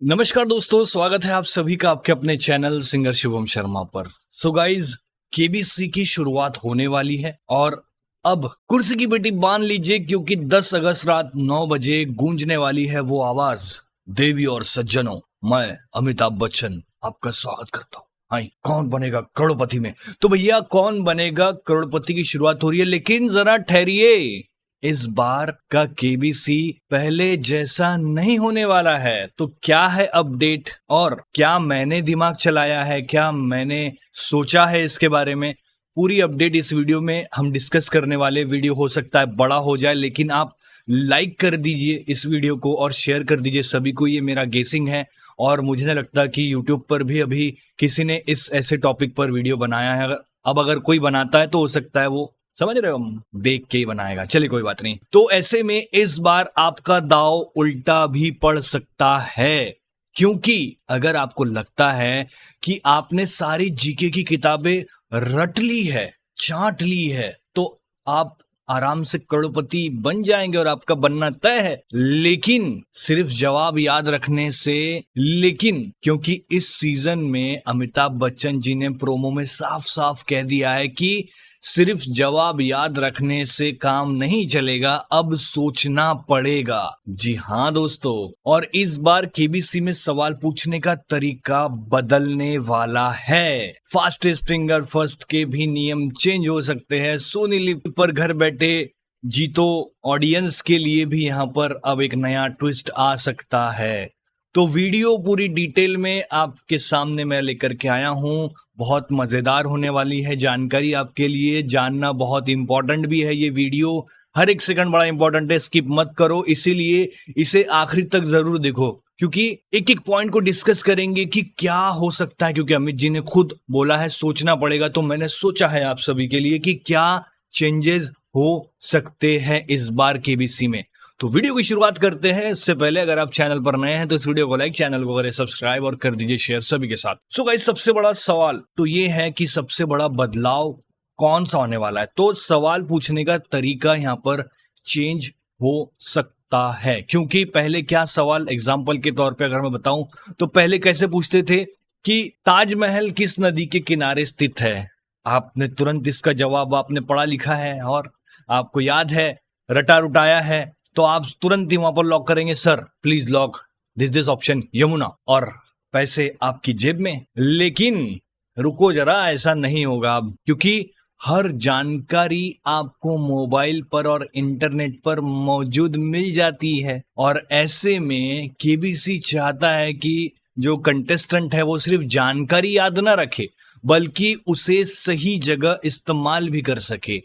नमस्कार दोस्तों, स्वागत है आप सभी का आपके अपने चैनल सिंगर शुभम शर्मा पर। सो गाइज, केबीसी की शुरुआत होने वाली है और अब कुर्सी की पेटी बांध लीजिए क्योंकि 10 अगस्त रात 9 बजे गूंजने वाली है वो आवाज। देवी और सज्जनों, मैं अमिताभ बच्चन आपका स्वागत करता हूँ। हाँ, कौन बनेगा करोड़पति में? तो भैया कौन बनेगा करोड़पति की शुरुआत हो रही है, लेकिन जरा ठहरिए। इस बार का केबीसी पहले जैसा नहीं होने वाला है। तो क्या है अपडेट और क्या मैंने दिमाग चलाया है, क्या मैंने सोचा है इसके बारे में, पूरी अपडेट इस वीडियो में हम डिस्कस करने वाले। वीडियो हो सकता है बड़ा हो जाए, लेकिन आप लाइक कर दीजिए इस वीडियो को और शेयर कर दीजिए सभी को। ये मेरा गेसिंग है और मुझे नहीं लगता कि यूट्यूब पर भी अभी किसी ने इस ऐसे टॉपिक पर वीडियो बनाया है। अब अगर कोई बनाता है तो हो सकता है वो, समझ रहे हो, हम देख के ही बनाएगा। चलिए कोई बात नहीं। तो ऐसे में इस बार आपका दाव उल्टा भी पड़ सकता है, क्योंकि अगर आपको लगता है कि आपने सारी जीके की किताबें रट ली है, चाट ली है, तो आप आराम से करोड़पति बन जाएंगे और आपका बनना तय है। लेकिन सिर्फ जवाब याद रखने से, लेकिन क्योंकि इस सीजन में अमिताभ बच्चन जी ने प्रोमो में साफ साफ कह दिया है कि सिर्फ जवाब याद रखने से काम नहीं चलेगा, अब सोचना पड़ेगा। जी हाँ दोस्तों, और इस बार केबीसी में सवाल पूछने का तरीका बदलने वाला है। फास्टेस्ट फिंगर फर्स्ट के भी नियम चेंज हो सकते हैं। सोनी लिव पर घर बैठे जीतो ऑडियंस के लिए भी यहाँ पर अब एक नया ट्विस्ट आ सकता है। तो वीडियो पूरी डिटेल में आपके सामने मैं लेकर के आया हूं। बहुत मजेदार होने वाली है जानकारी आपके लिए, जानना बहुत इंपॉर्टेंट भी है। ये वीडियो हर एक सेकंड बड़ा इंपॉर्टेंट है, स्किप मत करो। इसीलिए इसे आखिरी तक जरूर देखो, क्योंकि एक एक पॉइंट को डिस्कस करेंगे कि क्या हो सकता है। क्योंकि अमित जी ने खुद बोला है सोचना पड़ेगा, तो मैंने सोचा है आप सभी के लिए कि क्या चेंजेस हो सकते हैं इस बार केबीसी में। तो वीडियो की शुरुआत करते हैं। इससे पहले अगर आप चैनल पर नए हैं तो इस वीडियो को लाइक, चैनल को करें सब्सक्राइब और कर दीजिए शेयर सभी के साथ। सो गाइस, सबसे बड़ा सवाल तो ये है कि सबसे बड़ा बदलाव कौन सा होने वाला है। तो सवाल पूछने का तरीका यहाँ पर चेंज हो सकता है, क्योंकि पहले क्या सवाल, एग्जाम्पल के तौर पर अगर मैं बताऊं तो पहले कैसे पूछते थे कि ताजमहल किस नदी के किनारे स्थित है। आपने तुरंत इसका जवाब, आपने पढ़ा लिखा है और आपको याद है, रटा रुटाया है, तो आप तुरंत ही वहां पर लॉक करेंगे, sir please lock this option Yamuna, और पैसे आपकी जेब में। लेकिन रुको जरा, ऐसा नहीं होगा अब, क्योंकि हर जानकारी आपको मोबाइल पर और इंटरनेट पर मौजूद मिल जाती है। और ऐसे में केबीसी चाहता है कि जो कंटेस्टेंट है वो सिर्फ जानकारी याद ना रखे, बल्कि उसे सही जगह इस्तेमाल भी कर सके।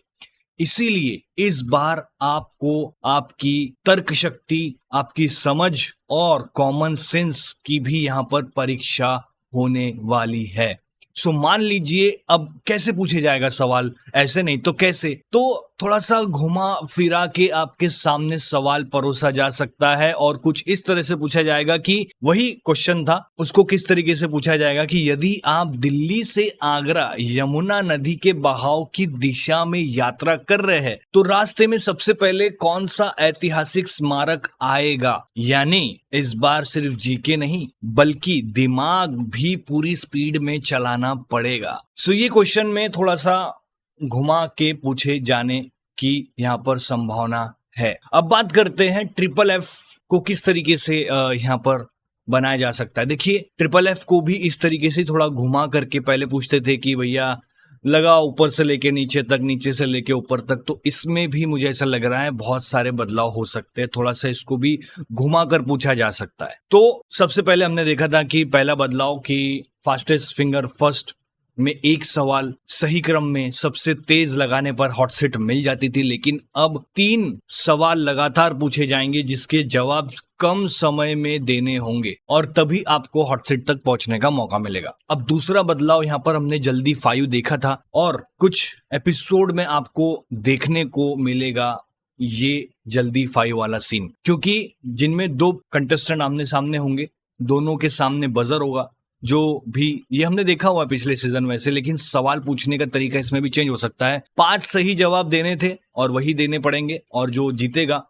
इसीलिए इस बार आपको आपकी तर्क शक्ति, आपकी समझ और कॉमन सेंस की भी यहां पर परीक्षा होने वाली है। सो मान लीजिए, अब कैसे पूछे जाएगा सवाल, ऐसे नहीं तो कैसे, तो थोड़ा सा घुमा फिरा के आपके सामने सवाल परोसा जा सकता है और कुछ इस तरह से पूछा जाएगा कि वही क्वेश्चन था, उसको किस तरीके से पूछा जाएगा कि यदि आप दिल्ली से आगरा यमुना नदी के बहाव की दिशा में यात्रा कर रहे हैं तो रास्ते में सबसे पहले कौन सा ऐतिहासिक स्मारक आएगा। यानी इस बार सिर्फ जीके नहीं बल्कि दिमाग भी पूरी स्पीड में चलाना पड़ेगा। सो ये क्वेश्चन में थोड़ा सा घुमा के पूछे जाने की यहाँ पर संभावना है। अब बात करते हैं ट्रिपल एफ को किस तरीके से यहाँ पर बनाया जा सकता है। देखिए, ट्रिपल एफ को भी इस तरीके से थोड़ा घुमा करके पहले पूछते थे कि भैया लगा ऊपर से लेके नीचे तक, नीचे से लेके ऊपर तक। तो इसमें भी मुझे ऐसा लग रहा है बहुत सारे बदलाव हो सकते हैं, थोड़ा सा इसको भी घुमा कर पूछा जा सकता है। तो सबसे पहले हमने देखा था कि पहला बदलाव कि फास्टेस्ट फिंगर फर्स्ट में एक सवाल सही क्रम में सबसे तेज लगाने पर हॉट सीट मिल जाती थी, लेकिन अब 3 सवाल लगातार पूछे जाएंगे जिसके जवाब कम समय में देने होंगे और तभी आपको हॉट सीट तक पहुंचने का मौका मिलेगा। अब दूसरा बदलाव यहाँ पर हमने जल्दी 5 देखा था और कुछ एपिसोड में आपको देखने को मिलेगा ये जल्दी 5 वाला सीन, क्योंकि जिनमें 2 कंटेस्टेंट आमने सामने होंगे, दोनों के सामने बजर होगा। जो भी ये हमने देखा हुआ पिछले सीजन में से, लेकिन सवाल पूछने का तरीका इसमें भी चेंज हो सकता है। 5 सही जवाब देने थे और वही देने पड़ेंगे और जो जीतेगा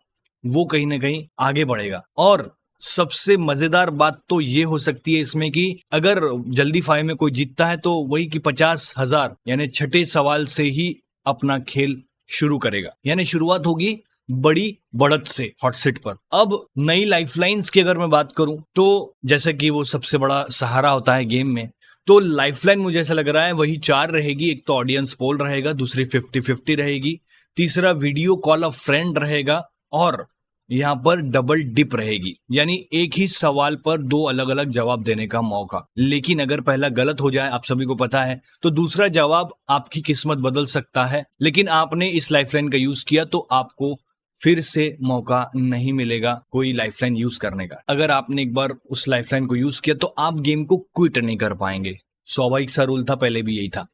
वो कहीं ना कहीं आगे बढ़ेगा। और सबसे मजेदार बात तो ये हो सकती है इसमें कि अगर जल्दी फाइव में कोई जीतता है तो वही कि 50,000 यानी छठे सवाल से ही अपना खेल शुरू करेगा, यानी शुरुआत होगी बड़ी बढ़त से हॉट सीट पर। अब नई लाइफलाइंस की अगर मैं बात करूं तो जैसे कि वो सबसे बड़ा सहारा होता है गेम में, तो लाइफलाइन मुझे ऐसा लग रहा है वही 4 रहेगी। एक तो ऑडियंस पोल रहेगा, दूसरी 50-50 रहेगी, तीसरा वीडियो कॉल अ फ्रेंड रहेगा और यहाँ पर डबल डिप रहेगी, यानी एक ही सवाल पर 2 अलग अलग जवाब देने का मौका। लेकिन अगर पहला गलत हो जाए, आप सभी को पता है, तो दूसरा जवाब आपकी किस्मत बदल सकता है। लेकिन आपने इस लाइफलाइन का यूज किया तो आपको फिर से मौका नहीं मिलेगा कोई लाइफलाइन यूज करने का। अगर आपने एक बार उस लाइफलाइन को यूज किया तो आप गेम को क्विट नहीं कर पाएंगे। स्वाभाविक सा रूल था, पहले भी यही था,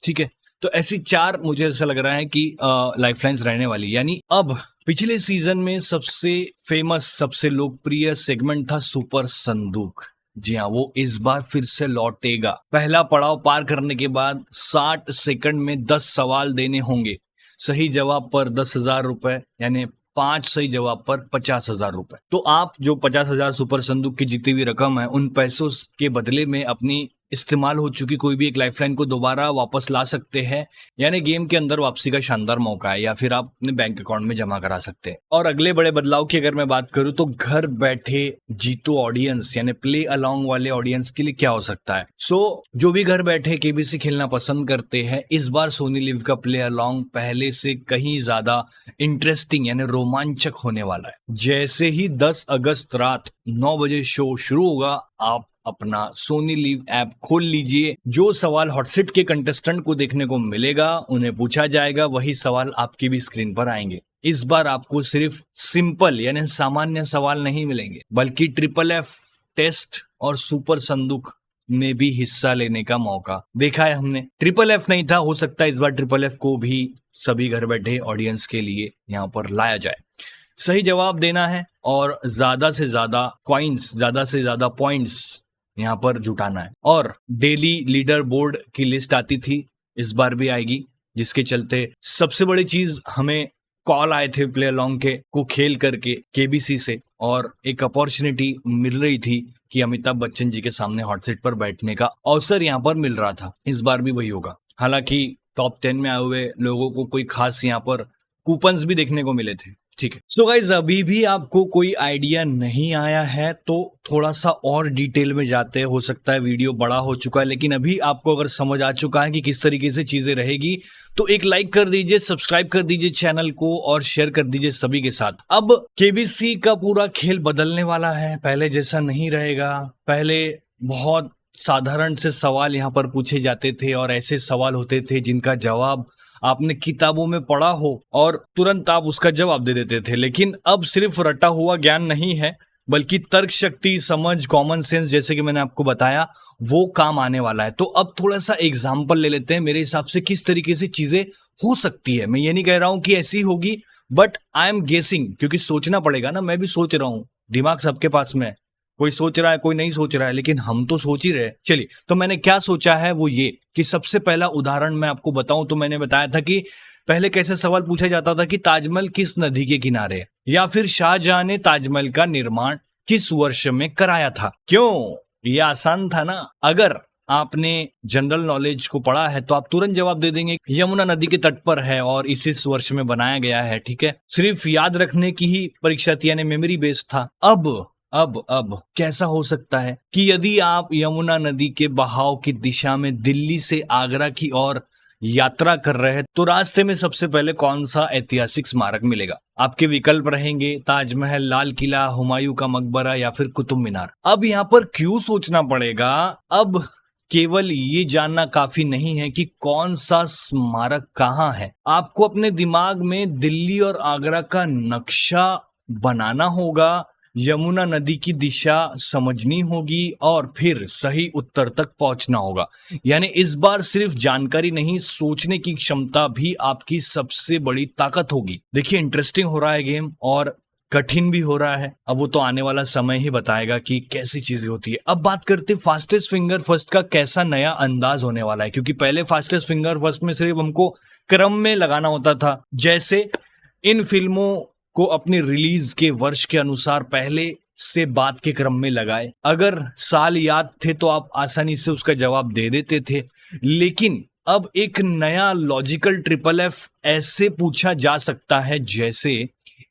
ठीक है। तो ऐसी 4 मुझे ऐसा लग रहा है कि लाइफलाइंस रहने वाली। यानी अब पिछले सीजन में सबसे फेमस, सबसे लोकप्रिय सेगमेंट था सुपर संदूक। जी हाँ, वो इस बार फिर से लौटेगा। पहला पड़ाव पार करने के बाद 60 सेकंड में 10 सवाल देने होंगे। सही जवाब पर 10,000 रुपए, यानी 5 सही जवाब पर 50,000 रुपए। तो आप जो 50,000 सुपर संदूक की जीती हुई रकम है, उन पैसों के बदले में अपनी इस्तेमाल हो चुकी कोई भी एक लाइफलाइन को दोबारा वापस ला सकते हैं, यानी गेम के अंदर वापसी का शानदार मौका है, या फिर आप अपने बैंक अकाउंट में जमा करा सकते हैं। और अगले बड़े बदलाव की अगर मैं बात करूं तो घर बैठे जीतो ऑडियंस, यानी प्ले अलोंग वाले ऑडियंस के लिए क्या हो सकता है। जो भी घर बैठे केबीसी खेलना पसंद करते हैं, इस बार सोनी लिव का प्ले अलोंग पहले से कहीं ज्यादा इंटरेस्टिंग यानी रोमांचक होने वाला है। जैसे ही 10 अगस्त रात 9 बजे शो शुरू होगा, आप अपना सोनी लिव ऐप खोल लीजिए। जो सवाल हॉटसीट के कंटेस्टेंट को देखने को मिलेगा, उन्हें पूछा जाएगा, वही सवाल आपकी भी स्क्रीन पर आएंगे। इस बार आपको सिर्फ सिंपल यानी सामान्य सवाल नहीं मिलेंगे, बल्कि ट्रिपल एफ टेस्ट और सुपर संदूक में भी हिस्सा लेने का मौका देखा है हमने। ट्रिपल एफ नहीं था, हो सकता है इस बार ट्रिपल एफ को भी सभी घर बैठे ऑडियंस के लिए यहाँ पर लाया जाए। सही जवाब देना है और ज्यादा से ज्यादा कॉइन्स, ज्यादा से ज्यादा पॉइंट्स यहाँ पर जुटाना है। और डेली लीडर बोर्ड की लिस्ट आती थी, इस बार भी आएगी, जिसके चलते सबसे बड़ी चीज हमें कॉल आए थे प्ले अलोंग के को खेल करके केबीसी से, और एक अपॉर्चुनिटी मिल रही थी कि अमिताभ बच्चन जी के सामने हॉट सीट पर बैठने का अवसर यहाँ पर मिल रहा था। इस बार भी वही होगा। हालांकि टॉप 10 में आए हुए लोगों को कोई खास यहाँ पर कूपन्स भी देखने को मिले थे, ठीक है। सो गाइस, अभी भी आपको कोई आइडिया नहीं आया है तो थोड़ा सा और डिटेल में जाते हैं। हो सकता है वीडियो बड़ा हो चुका है, लेकिन अभी आपको अगर समझ आ चुका है कि किस तरीके से चीजें रहेगी, तो एक लाइक कर दीजिए, सब्सक्राइब कर दीजिए चैनल को और शेयर कर दीजिए सभी के साथ। अब केबीसी का पूरा खेल बदलने वाला है, पहले जैसा नहीं रहेगा। पहले बहुत साधारण से सवाल यहाँ पर पूछे जाते थे और ऐसे सवाल होते थे जिनका जवाब आपने किताबों में पढ़ा हो और तुरंत आप उसका जवाब दे देते थे। लेकिन अब सिर्फ रटा हुआ ज्ञान नहीं है, बल्कि तर्क शक्ति, समझ, कॉमन सेंस, जैसे कि मैंने आपको बताया, वो काम आने वाला है। तो अब थोड़ा सा एग्जाम्पल ले लेते हैं मेरे हिसाब से किस तरीके से चीजें हो सकती है। मैं ये नहीं कह रहा हूं कि ऐसी होगी, बट आई एम गेसिंग, क्योंकि सोचना पड़ेगा ना। मैं भी सोच रहा हूं, दिमाग सबके पास में है, कोई सोच रहा है कोई नहीं सोच रहा है, लेकिन हम तो सोच ही रहे। चलिए, तो मैंने क्या सोचा है वो ये कि सबसे पहला उदाहरण मैं आपको बताऊं तो मैंने बताया था कि पहले कैसे सवाल पूछा जाता था कि ताजमहल किस नदी के किनारे है, या फिर शाहजहां ने ताजमहल का निर्माण किस वर्ष में कराया था। क्यों? ये आसान था ना। अगर आपने जनरल नॉलेज को पढ़ा है तो आप तुरंत जवाब दे देंगे, यमुना नदी के तट पर है और इस वर्ष में बनाया गया है, ठीक है। सिर्फ याद रखने की ही परीक्षा थी, यानी मेमोरी बेस्ड था। अब कैसा हो सकता है कि यदि आप यमुना नदी के बहाव की दिशा में दिल्ली से आगरा की ओर यात्रा कर रहे हैं, तो रास्ते में सबसे पहले कौन सा ऐतिहासिक स्मारक मिलेगा? आपके विकल्प रहेंगे ताजमहल, लाल किला, हुमायूं का मकबरा या फिर कुतुब मीनार। अब यहाँ पर क्यों सोचना पड़ेगा? अब केवल ये जानना काफी नहीं है कि कौन सा स्मारक कहाँ है। आपको अपने दिमाग में दिल्ली और आगरा का नक्शा बनाना होगा, यमुना नदी की दिशा समझनी होगी और फिर सही उत्तर तक पहुंचना होगा। यानी इस बार सिर्फ जानकारी नहीं, सोचने की क्षमता भी आपकी सबसे बड़ी ताकत होगी। देखिए, इंटरेस्टिंग हो रहा है गेम और कठिन भी हो रहा है। अब वो तो आने वाला समय ही बताएगा कि कैसी चीजें होती है। अब बात करते फास्टेस्ट फिंगर फर्स्ट का कैसा नया अंदाज होने वाला है, क्योंकि पहले फास्टेस्ट फिंगर फर्स्ट में सिर्फ हमको क्रम में लगाना होता था। जैसे इन फिल्मों को अपनी रिलीज के वर्ष के अनुसार पहले से बात के क्रम में लगाए। अगर साल याद थे तो आप आसानी से उसका जवाब दे देते थे, लेकिन अब एक नया लॉजिकल ट्रिपल एफ ऐसे पूछा जा सकता है जैसे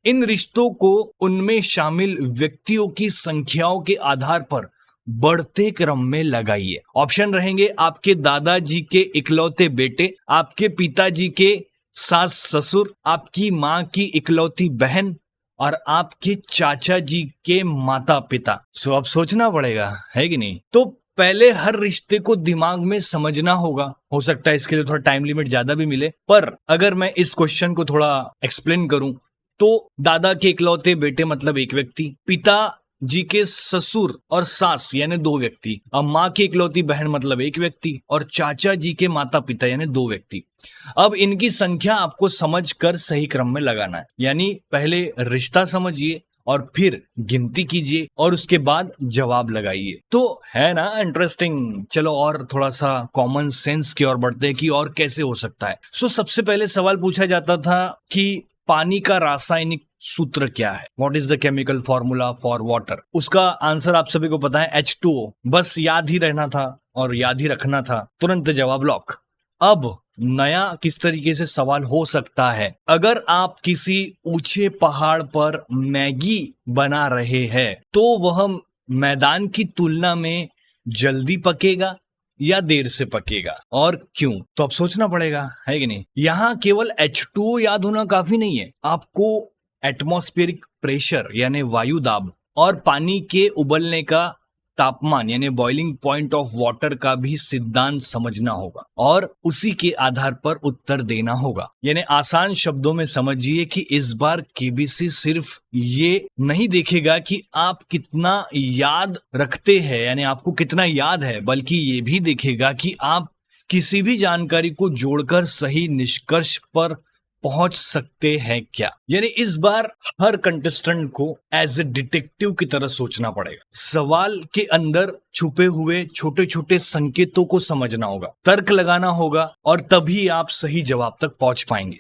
इन रिश्तों को उनमें शामिल व्यक्तियों की संख्याओं के आधार पर बढ़ते क्रम में लगाइए। ऑप्शन रहेंगे आपके दादाजी के इकलौते बेटे, आपके पिताजी के सास ससुर, आपकी माँ की इकलौती बहन और आपके चाचा जी के माता पिता। सो अब सोचना पड़ेगा, है कि नहीं? तो पहले हर रिश्ते को दिमाग में समझना होगा। हो सकता है इसके लिए थोड़ा टाइम लिमिट ज्यादा भी मिले, पर अगर मैं इस क्वेश्चन को थोड़ा एक्सप्लेन करूं तो दादा के इकलौते बेटे मतलब एक व्यक्ति, पिता जी के ससुर और सास यानी दो व्यक्ति, अब माँ की इकलौती बहन मतलब एक व्यक्ति, और चाचा जी के माता पिता यानी दो व्यक्ति। अब इनकी संख्या आपको समझकर सही क्रम में लगाना है, यानी पहले रिश्ता समझिए और फिर गिनती कीजिए और उसके बाद जवाब लगाइए। तो है ना इंटरेस्टिंग? चलो और थोड़ा सा कॉमन सेंस की ओर बढ़ते हैं कि और कैसे हो सकता है। सबसे पहले सवाल पूछा जाता था कि पानी का रासायनिक सूत्र क्या है? What is the chemical formula for water? उसका आंसर आप सभी को पता है, H2O। बस याद ही रहना था और याद ही रखना था, तुरंत जवाब लॉक। अब नया किस तरीके से सवाल हो सकता है? अगर आप किसी ऊंचे पहाड़ पर मैगी बना रहे हैं तो वह मैदान की तुलना में जल्दी पकेगा या देर से पकेगा, और क्यों? तो अब सोचना पड़ेगा, है कि नहीं? यहां केवल H2O याद होना काफी नहीं है, आपको एटमॉस्फेरिक प्रेशर यानी वायु दाब और पानी के उबलने का तापमान यानी बॉइलिंग पॉइंट ऑफ वाटर का भी सिद्धांत समझना होगा और उसी के आधार पर उत्तर देना होगा। यानी आसान शब्दों में समझिए कि इस बार केबीसी सिर्फ ये नहीं देखेगा कि आप कितना याद रखते हैं, यानी आपको कितना याद है, बल्कि ये भी देखेगा कि आप किसी भी जानकारी को जोड़कर सही निष्कर्ष पर पहुंच सकते हैं क्या। यानी इस बार हर कंटेस्टेंट को एज ए डिटेक्टिव की तरह सोचना पड़ेगा। सवाल के अंदर छुपे हुए छोटे छोटे संकेतों को समझना होगा, तर्क लगाना होगा और तभी आप सही जवाब तक पहुंच पाएंगे।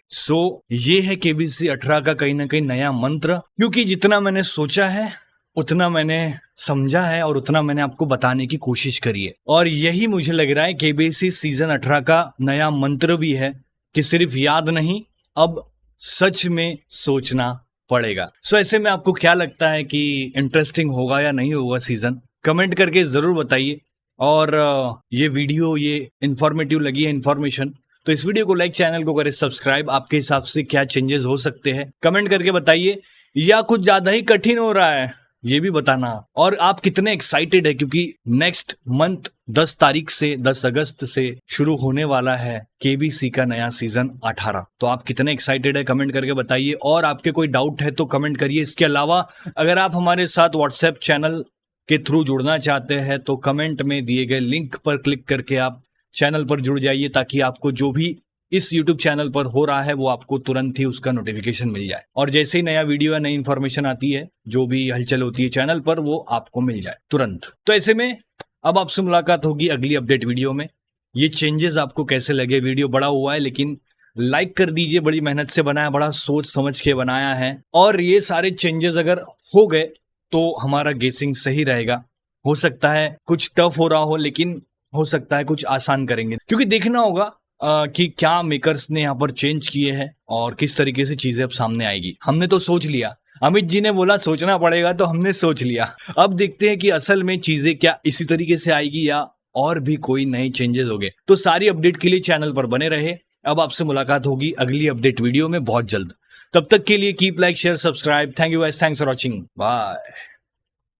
ये है केबीसी 18 का कहीं ना कहीं नया मंत्र, क्योंकि जितना मैंने सोचा है उतना मैंने समझा है और उतना मैंने आपको बताने की कोशिश करी है, और यही मुझे लग रहा है केबीसी सीजन 18 का नया मंत्र भी है कि सिर्फ याद नहीं, अब सच में सोचना पड़ेगा। ऐसे में आपको क्या लगता है कि इंटरेस्टिंग होगा या नहीं होगा सीजन? कमेंट करके जरूर बताइए। और ये वीडियो ये इंफॉर्मेटिव लगी है, इंफॉर्मेशन, तो इस वीडियो को लाइक, चैनल को करें सब्सक्राइब। आपके हिसाब से क्या चेंजेस हो सकते हैं कमेंट करके बताइए, या कुछ ज्यादा ही कठिन हो रहा है ये भी बताना। और आप कितने एक्साइटेड है, क्योंकि नेक्स्ट मंथ 10 तारीख से 10 अगस्त से शुरू होने वाला है केबीसी का नया सीजन 18। तो आप कितने एक्साइटेड है कमेंट करके बताइए, और आपके कोई डाउट है तो कमेंट करिए। इसके अलावा अगर आप हमारे साथ व्हाट्सएप चैनल के थ्रू जुड़ना चाहते हैं तो कमेंट में दिए गए लिंक पर क्लिक करके आप चैनल पर जुड़ जाइए, ताकि आपको जो भी इस YouTube चैनल पर हो रहा है वो आपको तुरंत ही उसका नोटिफिकेशन मिल जाए, और जैसे ही नया वीडियो या नई इंफॉर्मेशन आती है, जो भी हलचल होती है चैनल पर, वो आपको मिल जाए तुरंत। तो ऐसे में अब आपसे मुलाकात होगी अगली अपडेट वीडियो में। ये चेंजेस आपको कैसे लगे? वीडियो बड़ा हुआ है लेकिन लाइक कर दीजिए, बड़ी मेहनत से बनाया, बड़ा सोच समझ के बनाया है, और ये सारे चेंजेस अगर हो गए तो हमारा गेसिंग सही रहेगा। हो सकता है कुछ टफ हो रहा हो, लेकिन हो सकता है कुछ आसान करेंगे, क्योंकि देखना होगा कि क्या मेकर्स ने यहाँ पर चेंज किए हैं और किस तरीके से चीजें अब सामने आएगी। हमने तो सोच लिया, अमित जी ने बोला सोचना पड़ेगा तो हमने सोच लिया। अब देखते हैं कि असल में चीजें क्या इसी तरीके से आएगी या और भी कोई नए चेंजेस हो गए। तो सारी अपडेट के लिए चैनल पर बने रहे। अब आपसे मुलाकात होगी अगली अपडेट वीडियो में बहुत जल्द। तब तक के लिए keep like, share, subscribe. Thank you guys, thanks for watching, bye.